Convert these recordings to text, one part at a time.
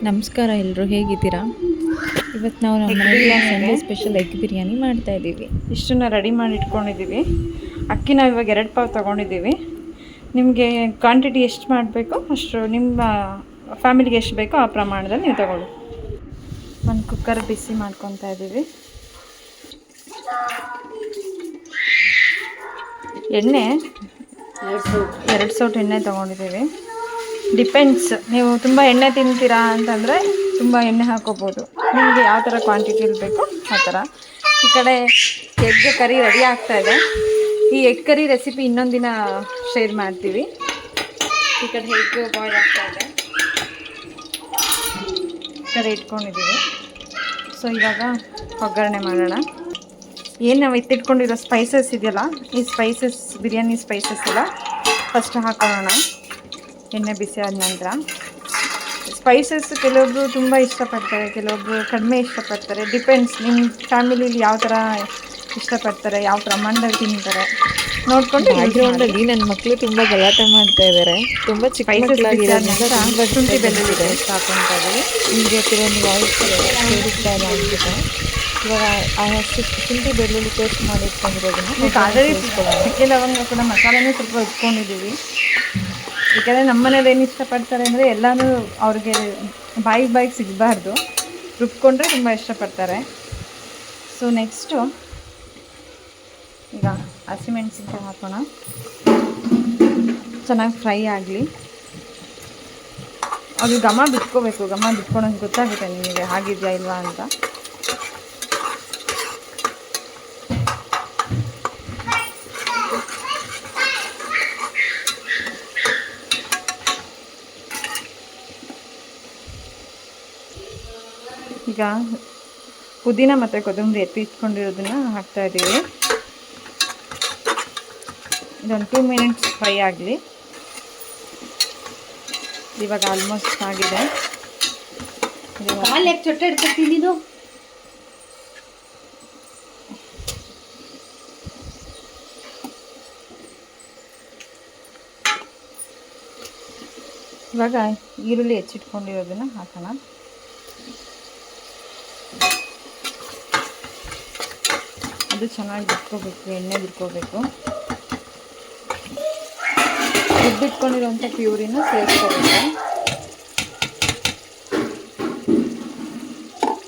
ನಮಸ್ಕಾರ ಎಲ್ಲರೂ, ಹೇಗಿದ್ದೀರಾ? ಇವತ್ತು ನಾವು ನಮ್ಮ ಮನೆಯಲ್ಲಿ ಸಂಡೇ ಸ್ಪೆಷಲ್ ಎಗ್ ಬಿರಿಯಾನಿ ಮಾಡ್ತಾಯಿದ್ದೀವಿ. ಇಷ್ಟನ್ನು ರೆಡಿ ಮಾಡಿ ಇಟ್ಕೊಂಡಿದ್ದೀವಿ. ಅಕ್ಕಿ ನಾವು ಇವಾಗ 2 ಪಾವ್ ತೊಗೊಂಡಿದ್ದೀವಿ. ನಿಮಗೆ ಕ್ವಾಂಟಿಟಿ ಎಷ್ಟು ಮಾಡಬೇಕು ಅಷ್ಟು, ನಿಮ್ಮ ಫ್ಯಾಮಿಲಿಗೆ ಎಷ್ಟು ಬೇಕೋ ಆ ಪ್ರಮಾಣದಲ್ಲಿ ನೀವು ತಗೊಳ್ಳಿ. ಒಂದು ಕುಕ್ಕರ್ ಬಿಸಿ ಮಾಡ್ಕೊತಾ ಇದ್ದೀವಿ. ಎಣ್ಣೆ 2 ಸೌಟ್ ಎಣ್ಣೆ ತೊಗೊಂಡಿದ್ದೀವಿ. ಡಿಪೆಂಡ್ಸ್, ನೀವು ತುಂಬ ಎಣ್ಣೆ ತಿಂತೀರಾ ಅಂತಂದರೆ ತುಂಬ ಎಣ್ಣೆ ಹಾಕೋಬೋದು. ನಿಮಗೆ ಯಾವ ಥರ ಕ್ವಾಂಟಿಟಿಲಿ ಬೇಕೋ ಆ ಥರ. ಈ ಕಡೆ ಎಗ್ ಕರಿ ರೆಡಿ ಆಗ್ತಾಯಿದೆ. ಈ ಎಗ್ ಕರಿ ರೆಸಿಪಿ ಇನ್ನೊಂದು ದಿನ ಶೇರ್ ಮಾಡ್ತೀವಿ. ಈ ಕಡೆ ಎಗ್ ಬಾಯ್ಲ್ ಆಗ್ತಾಯಿದೆ, ಈ ಕಡೆ ಇಟ್ಕೊಂಡಿದ್ದೀವಿ. ಸೊ ಇವಾಗ ಒಗ್ಗರಣೆ ಮಾಡೋಣ. ಏನು ನಾವು ಎತ್ತಿಟ್ಕೊಂಡಿರೋ ಸ್ಪೈಸಸ್ ಇದೆಯಲ್ಲ, ಈ ಸ್ಪೈಸಸ್, ಬಿರಿಯಾನಿ ಸ್ಪೈಸಸ್ ಎಲ್ಲ ಫಸ್ಟ್ ಹಾಕೊಳ್ಳೋಣ. ಎಣ್ಣೆ ಬಿಸಿ ಆದ ನಂತರ ಸ್ಪೈಸಸ್ ಕೆಲವೊಬ್ಬರು ತುಂಬ ಇಷ್ಟಪಡ್ತಾರೆ, ಕೆಲವೊಬ್ಬರು ಕಡಿಮೆ ಇಷ್ಟಪಡ್ತಾರೆ. ಡಿಪೆಂಡ್ಸ್, ನಿಮ್ಮ ಫ್ಯಾಮಿಲಿಲಿ ಯಾವ ಥರ ಇಷ್ಟಪಡ್ತಾರೆ, ಯಾವ ಪ್ರಮಾಣದಲ್ಲಿ ತಿಂತಾರೆ ನೋಡಿಕೊಂಡು. ಬ್ಯಾಕ್ಗ್ರೌಂಡಲ್ಲಿ ನನ್ನ ಮಕ್ಕಳು ತುಂಬ ಗಲಾಟೆ ಮಾಡ್ತಾ ಇದ್ದಾರೆ. ತುಂಬ ಚಿಕ್ಕ ಮಕ್ಕಳಾಗಿರೋದ್ರಿಂದ ಶುಂಠಿ ಬೆಳ್ಳುಳ್ಳಿ ಪೇಸ್ಟ್ ಹಾಕ್ಕೊತಾ ಇದ್ದೀವಿ. ನಿಮಗೆ ಕೆಲವೊಂದು ವಾಯ್ಸ್ ಕೇಳಿಸ್ತಾ ಇಲ್ಲ ಅನ್ಸುತ್ತೆ. ಇವಾಗ ಆ ಶುಂಠಿ ಬೆಳ್ಳುಳ್ಳಿ ಪೇಸ್ಟ್ ಮಾಡಿ ಇಟ್ಕೊಂಡಿರೋದನ್ನು ಆಲ್ರೆಡಿ ಚಕ್ಕೆ ಲವಂಗ ಕೂಡ ಮಸಾಲೆನೂ ಸ್ವಲ್ಪ ಇಟ್ಕೊಂಡಿದ್ದೀವಿ. ಯಾಕೆಂದರೆ ನಮ್ಮ ಮನೇಲಿ ಏನು ಇಷ್ಟಪಡ್ತಾರೆ ಅಂದರೆ ಎಲ್ಲನೂ ಅವ್ರಿಗೆ ಬಾಯಿಗೆ ಸಿಗಬಾರ್ದು, ರುಬ್ಕೊಂಡ್ರೆ ತುಂಬ ಇಷ್ಟಪಡ್ತಾರೆ. ಸೊ ನೆಕ್ಸ್ಟು ಈಗ ಹಸಿಮೆಣಸಿನ್ಕಾಯಿ ಹಾಕೋಣ. ಚೆನ್ನಾಗಿ ಫ್ರೈ ಆಗಲಿ. ಅದು ಘಮ ಬಿಟ್ಕೋಬೇಕು. ಘಮ ಬಿಟ್ಕೊಳೋದು ಗೊತ್ತಾಗುತ್ತೆ ನಿಮಗೆ ಆಗಿದೆಯಾ ಇಲ್ವಾ ಅಂತ. ಈಗ ಪುದೀನ ಮತ್ತು ಕೊತ್ತಂಬರಿ ಎತ್ತಿ ಇಟ್ಕೊಂಡಿರೋದನ್ನು ಹಾಕ್ತಾಯಿದ್ದೀವಿ. ಇದೊಂದು 2 ಮಿನಿಟ್ಸ್ ಫ್ರೈ ಆಗಲಿ. ಇವಾಗ ಆಲ್ಮೋಸ್ಟ್ ಆಗಿದೆ. ಇವಾಗ ಈರುಳ್ಳಿ ಹೆಚ್ಚಿಟ್ಕೊಂಡಿರೋದನ್ನು ಹಾಕೋಣ. ಅದು ಚೆನ್ನಾಗಿ ಬಿಟ್ಕೋಬೇಕು, ಎಣ್ಣೆ ಬಿಟ್ಕೋಬೇಕು. ರುಬ್ಬಿಟ್ಕೊಂಡಿರೋಂಥ ಪ್ಯೂರಿನ ಸೇರಿಸ್ಕೋಬೇಕು.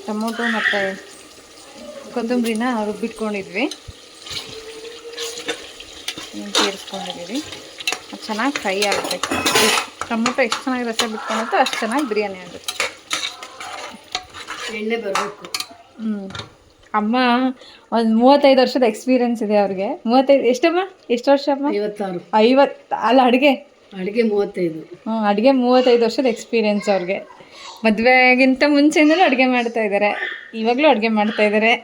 ಟೊಮೊಟೊ ಮತ್ತು ಕೊತ್ತಂಬರಿನ ರುಬ್ಬಿಟ್ಕೊಂಡಿದ್ವಿ, ಸೇರಿಸ್ಕೊಂಡಿದ್ದೀವಿ. ಅದು ಚೆನ್ನಾಗಿ ಫ್ರೈ ಆಗಬೇಕು. ಟೊಮೊಟೊ ಎಷ್ಟು ಚೆನ್ನಾಗಿ ರಸ ಬಿಟ್ಕೊಳುತ್ತೋ ಅಷ್ಟು ಚೆನ್ನಾಗಿ ಬಿರಿಯಾನಿ ಆಗುತ್ತೆ. ಎಣ್ಣೆ ಬರಬೇಕು. ಅಮ್ಮ ಒಂದು 35 ವರ್ಷದ ಎಕ್ಸ್ಪೀರಿಯೆನ್ಸ್ ಇದೆ ಅವ್ರಿಗೆ. 35 ಎಷ್ಟಮ್ಮ? ಎಷ್ಟು ವರ್ಷ ಅಮ್ಮ? 56. 50 ಅಲ್ಲ, ಅಡುಗೆ 35. ಅಡುಗೆ 35 ವರ್ಷದ ಎಕ್ಸ್ಪೀರಿಯೆನ್ಸ್ ಅವ್ರಿಗೆ. ಮದುವೆಗಿಂತ ಮುಂಚೆಯಿಂದಲೂ ಅಡುಗೆ ಮಾಡ್ತಾಯಿದ್ದಾರೆ, ಇವಾಗಲೂ ಅಡುಗೆ ಮಾಡ್ತಾಯಿದ್ದಾರೆ.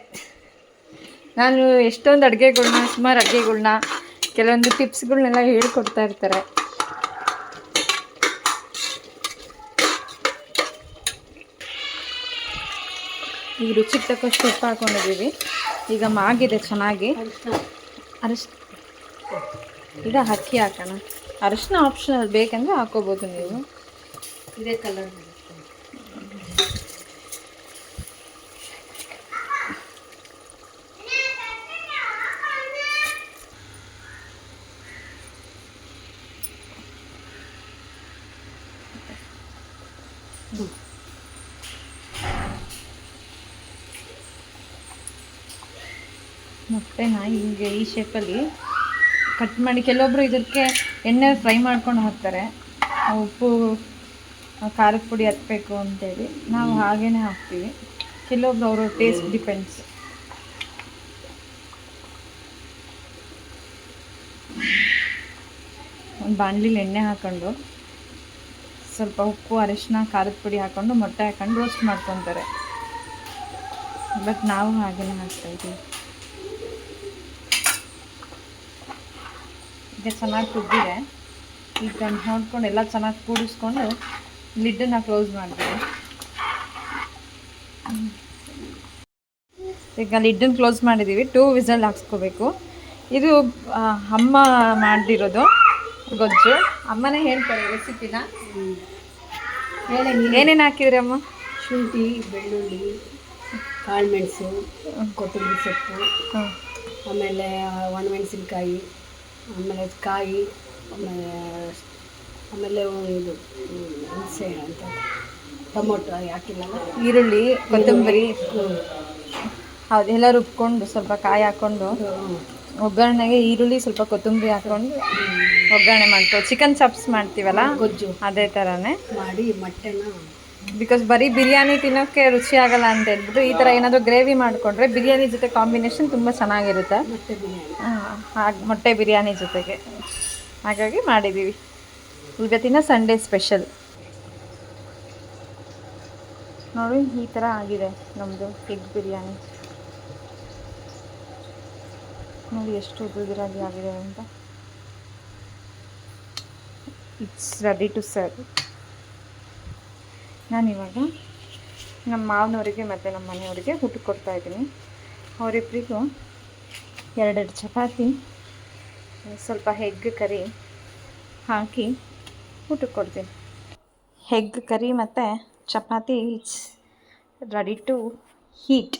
ನಾನು ಎಷ್ಟೊಂದು ಅಡುಗೆಗಳ್ನ, ಸುಮಾರು ಅಡುಗೆಗಳ್ನ, ಕೆಲವೊಂದು ಟಿಪ್ಸ್ಗಳನ್ನೆಲ್ಲ ಹೇಳ್ಕೊಡ್ತಾ ಇರ್ತಾರೆ. ಈಗ ರುಚಿಗೆ ತಕ್ಕಷ್ಟು ಉಪ್ಪು ಹಾಕೊಂಡಿದ್ದೀವಿ. ಈಗ ಮಾಗಿದೆ ಚೆನ್ನಾಗಿ. ಅರಿಶಿನ ಈಗ ಅಕ್ಕಿ ಹಾಕೋಣ. ಅರಿಶಿನ ಆಪ್ಷನಲ್, ಬೇಕಂದರೆ ಹಾಕೋಬೋದು ನೀವು. ಇದೇ ಕಲರ್ ಮೊಟ್ಟೆನ ಹಿಂಗೆ ಈ ಶೇಪಲ್ಲಿ ಕಟ್ ಮಾಡಿ, ಕೆಲವೊಬ್ಬರು ಇದಕ್ಕೆ ಎಣ್ಣೆ ಫ್ರೈ ಮಾಡ್ಕೊಂಡು ಹಾಕ್ತಾರೆ, ಉಪ್ಪು ಖಾರದ ಪುಡಿ ಹತ್ತಬೇಕು ಅಂತೇಳಿ. ನಾವು ಹಾಗೇ ಹಾಕ್ತೀವಿ. ಕೆಲವೊಬ್ರು ಅವರು ಟೇಸ್ಟ್ ಡಿಪೆಂಡ್ಸ್. ಒಂದು ಬಾಣಲಿಲಿ ಎಣ್ಣೆ ಹಾಕ್ಕೊಂಡು ಸ್ವಲ್ಪ ಉಪ್ಪು, ಅರಿಶಿನ, ಖಾರದ ಪುಡಿ ಹಾಕ್ಕೊಂಡು ಮೊಟ್ಟೆ ಹಾಕ್ಕೊಂಡು ರೋಸ್ಟ್ ಮಾಡ್ಕೊತಾರೆ. ಬಟ್ ನಾವು ಹಾಗೇ ಹಾಕ್ತಾಯಿದ್ದೀವಿ. ಈಗ ಚೆನ್ನಾಗಿ ಕುದ್ದಿದೆ. ಈಗ ನೋಡ್ಕೊಂಡು ಎಲ್ಲ ಚೆನ್ನಾಗಿ ಕೂಡಿಸ್ಕೊಂಡು ಲಿಡ್ಡನ್ನು ಕ್ಲೋಸ್ ಮಾಡ್ತೀವಿ. ಈಗ ಲಿಡ್ಡನ್ನು ಕ್ಲೋಸ್ ಮಾಡಿದ್ದೀವಿ. 2 ವಿಸಲ್ ಹಾಕ್ಸ್ಕೋಬೇಕು. ಇದು ಅಮ್ಮ ಮಾಡಿರೋದು ಗೊಜ್ಜು. ಅಮ್ಮನೇ ಹೇಳ್ತಾರೆ ರೆಸಿಪಿನ. ಹೇಳಿ ನೀನು. ಏನೇನು ಹಾಕಿದ್ರಿ ಅಮ್ಮ? ಶುಂಠಿ, ಬೆಳ್ಳುಳ್ಳಿ, ಕಾಳುಮೆಣಸು, ಕೊತ್ತಂಬರಿ ಸೊಪ್ಪು, ಹ್ಞೂ ಆಮೇಲೆ ಒಣಮೆಣಸಿನ್ಕಾಯಿ, ಆಮೇಲೆ ಕಾಯಿ, ಆಮೇಲೆ ಆಮೇಲೆ ಇದು ಹುಣಸೆ ಅಂತ ಟೊಮೊಟೊ ಹಾಕಿಲ್ಲಲ್ಲ, ಈರುಳ್ಳಿ, ಕೊತ್ತಂಬರಿ, ಹ್ಞೂ. ಹೌದು ಎಲ್ಲ ರುಬ್ಕೊಂಡು ಸ್ವಲ್ಪ ಕಾಯಿ ಹಾಕ್ಕೊಂಡು ಒಗ್ಗರಣೆಗೆ ಈರುಳ್ಳಿ ಸ್ವಲ್ಪ ಕೊತ್ತಂಬರಿ ಹಾಕ್ಕೊಂಡು ಒಗ್ಗರಣೆ ಮಾಡ್ತೀವಿ. ಚಿಕನ್ ಚಾಪ್ಸ್ ಮಾಡ್ತೀವಲ್ಲ ಗೊಜ್ಜು ಅದೇ ಥರನೇ. ಮಾಡಿ ಮೊಟ್ಟೆನ ಬಿಕಾಸ್ ಬರೀ ಬಿರಿಯಾನಿ ತಿನ್ನೋಕ್ಕೆ ರುಚಿ ಆಗಲ್ಲ ಅಂತ ಹೇಳ್ಬಿಟ್ಟು ಈ ಥರ ಏನಾದರೂ ಗ್ರೇವಿ ಮಾಡಿಕೊಂಡ್ರೆ ಬಿರಿಯಾನಿ ಜೊತೆ ಕಾಂಬಿನೇಷನ್ ತುಂಬ ಚೆನ್ನಾಗಿರುತ್ತೆ. ಮೊಟ್ಟೆ ಬಿರಿಯಾನಿ. ಹಾಗೆ ಮೊಟ್ಟೆ ಬಿರಿಯಾನಿ ಜೊತೆಗೆ ಹಾಗಾಗಿ ಮಾಡಿದ್ದೀವಿ. ಇವತ್ತಿನ ಸಂಡೇ ಸ್ಪೆಷಲ್ ನೋಡಿ, ಈ ಥರ ಆಗಿದೆ ನಮ್ಮದು ಎಗ್ ಬಿರಿಯಾನಿ. ನೋಡಿ ಎಷ್ಟು ಉದ್ದುರಾಗಿ ಆಗಿದೆ ಅಂತ. It's ready to serve. ನಾನಿವಾಗ ನಮ್ಮ ಮಾವನವರಿಗೆ ಮತ್ತು ನಮ್ಮ ಮನೆಯವರಿಗೆ ಊಟಕ್ಕೆ ಕೊಡ್ತಾಯಿದ್ದೀನಿ. ಅವರಿಬ್ಬರಿಗೂ 2 ಚಪಾತಿ, ಸ್ವಲ್ಪ ಎಗ್ ಕರಿ ಹಾಕಿ ಊಟಕ್ಕೆ ಕೊಡ್ತೀನಿ. ಎಗ್ ಕರಿ ಮತ್ತು chapati it's ready to heat.